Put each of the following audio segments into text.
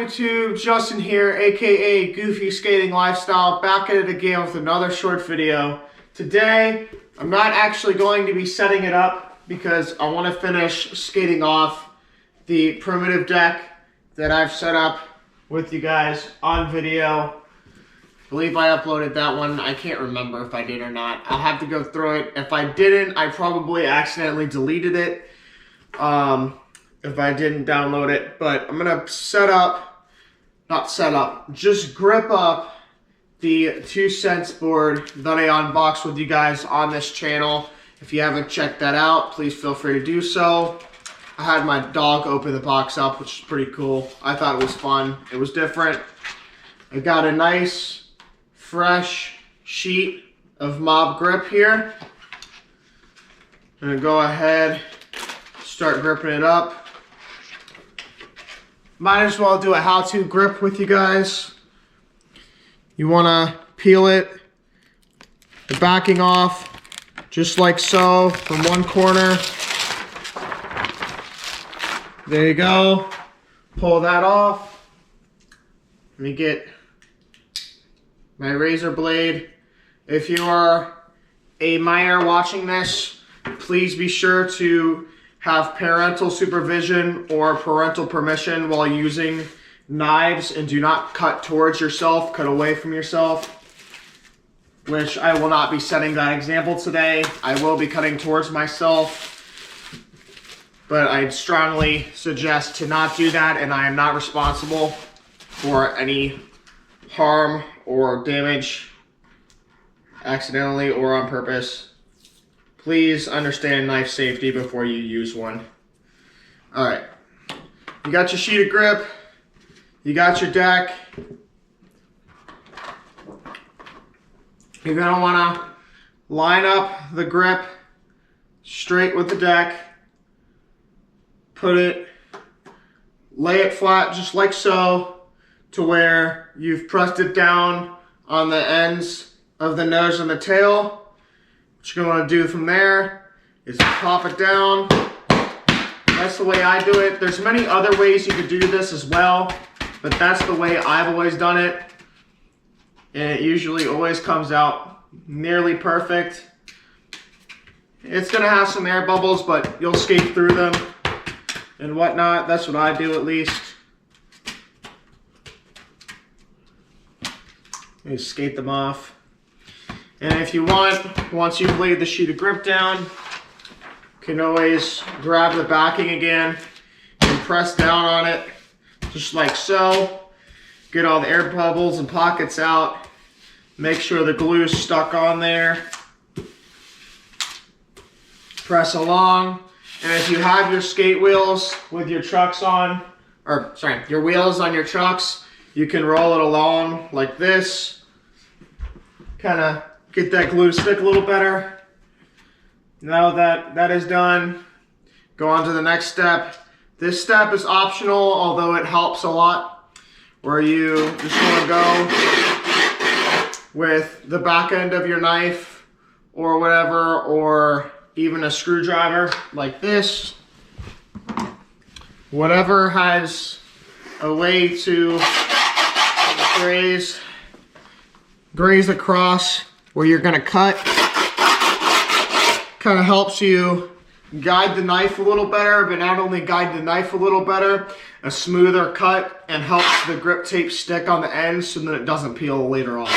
YouTube, Justin here, aka Goofy Skating Lifestyle, back at it again with another short video. Today, I'm not actually going to be setting it up because I want to finish skating off the primitive deck that I've set up with you guys on video. I believe I uploaded that one. I can't remember if I did or not. I'll have to go through it. If I didn't, I probably accidentally deleted it. If I didn't download it, but I'm gonna just grip up the 2 cents board that I unboxed with you guys on this channel. If you haven't checked that out, please feel free to do so. I had my dog open the box up, which is pretty cool. I thought it was fun. It was different. I got a nice, fresh sheet of Mob Grip here. I'm gonna go ahead, start gripping it up. Might as well do a how-to grip with you guys. You want to peel it, the backing off, just like so, from one corner. There you go. Pull that off. Let me get my razor blade. If you are a minor watching this, please be sure to have parental supervision or parental permission while using knives, and do not cut towards yourself, cut away from yourself, which I will not be setting that example today. I will be cutting towards myself, but I'd strongly suggest to not do that, and I am not responsible for any harm or damage, accidentally or on purpose. Please understand knife safety before you use one. Alright, you got your sheet of grip, you got your deck. You're going to want to line up the grip straight with the deck, lay it flat just like so, to where you've pressed it down on the ends of the nose and the tail. What you're going to do from there is pop it down. That's the way I do it. There's many other ways you could do this as well, but that's the way I've always done it. And it usually always comes out nearly perfect. It's going to have some air bubbles, but you'll skate through them and whatnot. That's what I do, at least. You skate them off. And if you want, once you've laid the sheet of grip down, you can always grab the backing again and press down on it, just like so. Get all the air bubbles and pockets out. Make sure the glue is stuck on there. Press along. And if you have your skate wheels with your trucks on, your wheels on your trucks, you can roll it along like this. Kind of get that glue to stick a little better. Now that that is done, go on to the next step. This step is optional, although it helps a lot, where you just want to go with the back end of your knife or whatever, or even a screwdriver like this. Whatever has a way to graze across where you're going to cut. Kind of helps you guide the knife a little better, but not only guide the knife a little better, a smoother cut, and helps the grip tape stick on the end so that it doesn't peel later on.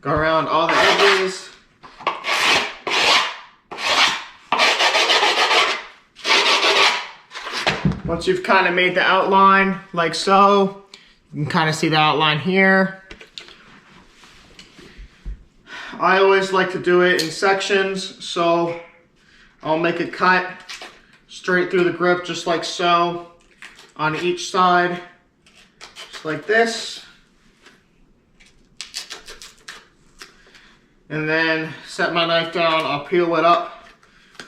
Go around all the edges. Once you've kind of made the outline like so, you can kind of see the outline here. I always like to do it in sections, so I'll make a cut straight through the grip just like so on each side, just like this. And then set my knife down, I'll peel it up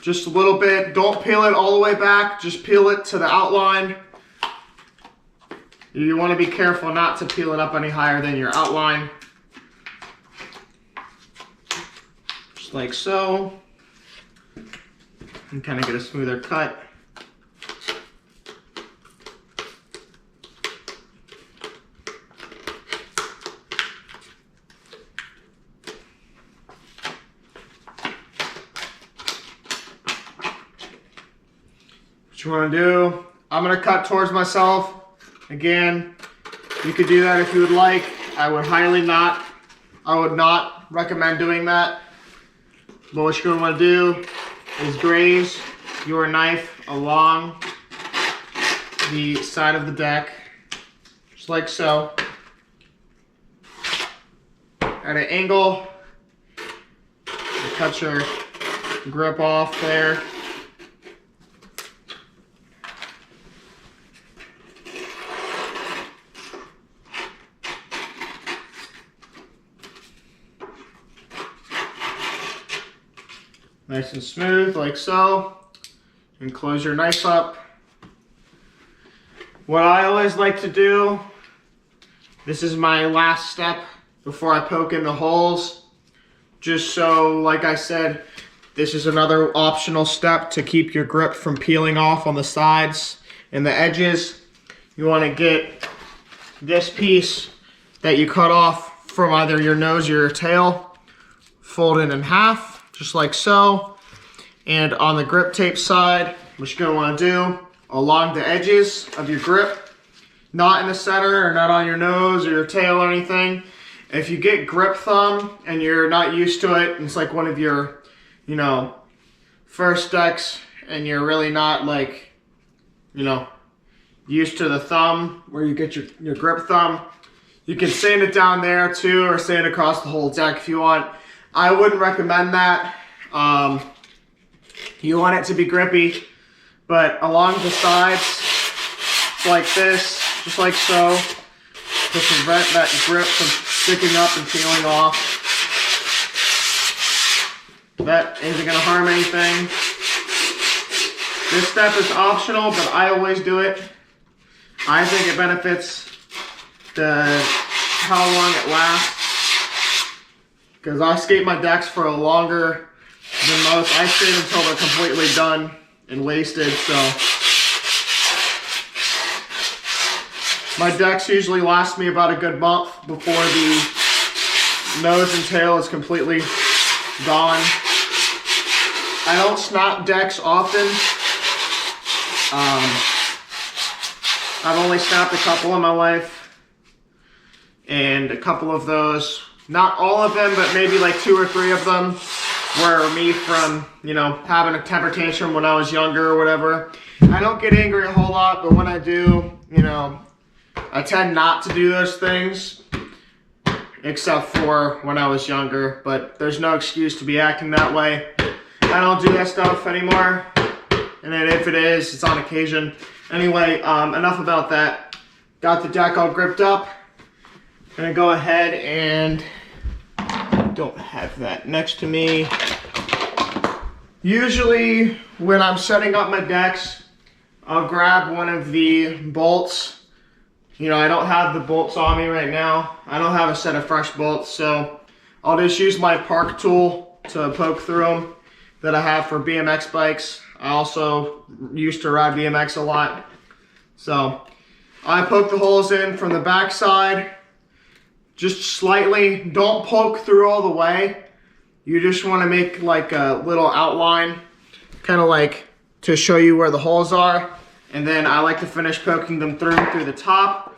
just a little bit. Don't peel it all the way back, just peel it to the outline. You want to be careful not to peel it up any higher than your outline. Just like so. and kind of get a smoother cut. What you want to do, I'm going to cut towards myself. Again, you could do that if you would like. I would not recommend doing that. But what you're going to want to do is graze your knife along the side of the deck, just like so. At an angle, you cut your grip off there. Nice and smooth, like so. And close your knife up. What I always like to do, this is my last step before I poke in the holes. Just so, like I said, this is another optional step to keep your grip from peeling off on the sides and the edges. You want to get this piece that you cut off from either your nose or your tail, fold it in half. Just like so. And on the grip tape side, what you're going to want to do, along the edges of your grip, not in the center or not on your nose or your tail or anything. If you get grip thumb and you're not used to it, and it's like one of your, first decks, and you're really not like, used to the thumb where you get your grip thumb, you can sand it down there too, or sand across the whole deck if you want. I wouldn't recommend that. You want it to be grippy, but along the sides, like this, just like so, to prevent that grip from sticking up and peeling off. That isn't going to harm anything. This step is optional, but I always do it. I think it benefits how long it lasts. Because I skate my decks for longer than most. I skate until they're completely done and wasted, so. My decks usually last me about a good month before the nose and tail is completely gone. I don't snap decks often. I've only snapped a couple in my life. And a couple of those, not all of them, but maybe like 2 or 3 of them were me from, having a temper tantrum when I was younger or whatever. I don't get angry a whole lot, but when I do, I tend not to do those things, except for when I was younger, but there's no excuse to be acting that way. I don't do that stuff anymore, and then if it is, it's on occasion. Anyway, enough about that. Got the deck all gripped up. Gonna go ahead and, don't have that next to me. Usually when I'm setting up my decks, I'll grab one of the bolts. I don't have the bolts on me right now. I don't have a set of fresh bolts, so I'll just use my Park tool to poke through them that I have for BMX bikes. I also used to ride BMX a lot. So I poke the holes in from the back side, just slightly. Don't poke through all the way. You just want to make like a little outline, kind of like to show you where the holes are. And then I like to finish poking them through the top.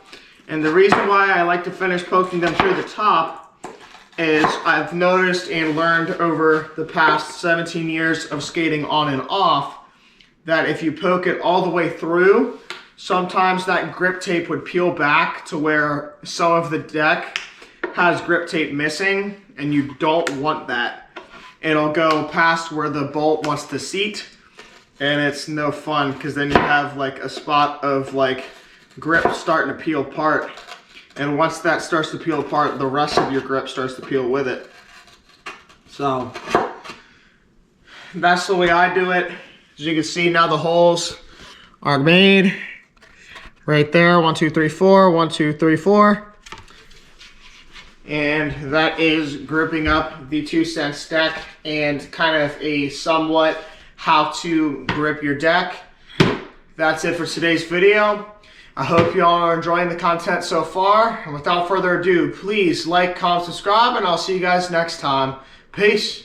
And the reason why I like to finish poking them through the top is I've noticed and learned over the past 17 years of skating on and off that if you poke it all the way through, sometimes that grip tape would peel back to where some of the deck has grip tape missing, and you don't want that. It'll go past where the bolt wants to seat, and it's no fun because then you have like a spot of like grip starting to peel apart. And once that starts to peel apart, the rest of your grip starts to peel with it. So that's the way I do it. As you can see, now the holes are made right there. 1, 2, 3, 4, 1, 2, 3, 4. And that is gripping up the 2 cents deck and kind of a somewhat how to grip your deck. That's it for today's video. I hope you all are enjoying the content so far. And without further ado, please like, comment, subscribe, and I'll see you guys next time. Peace.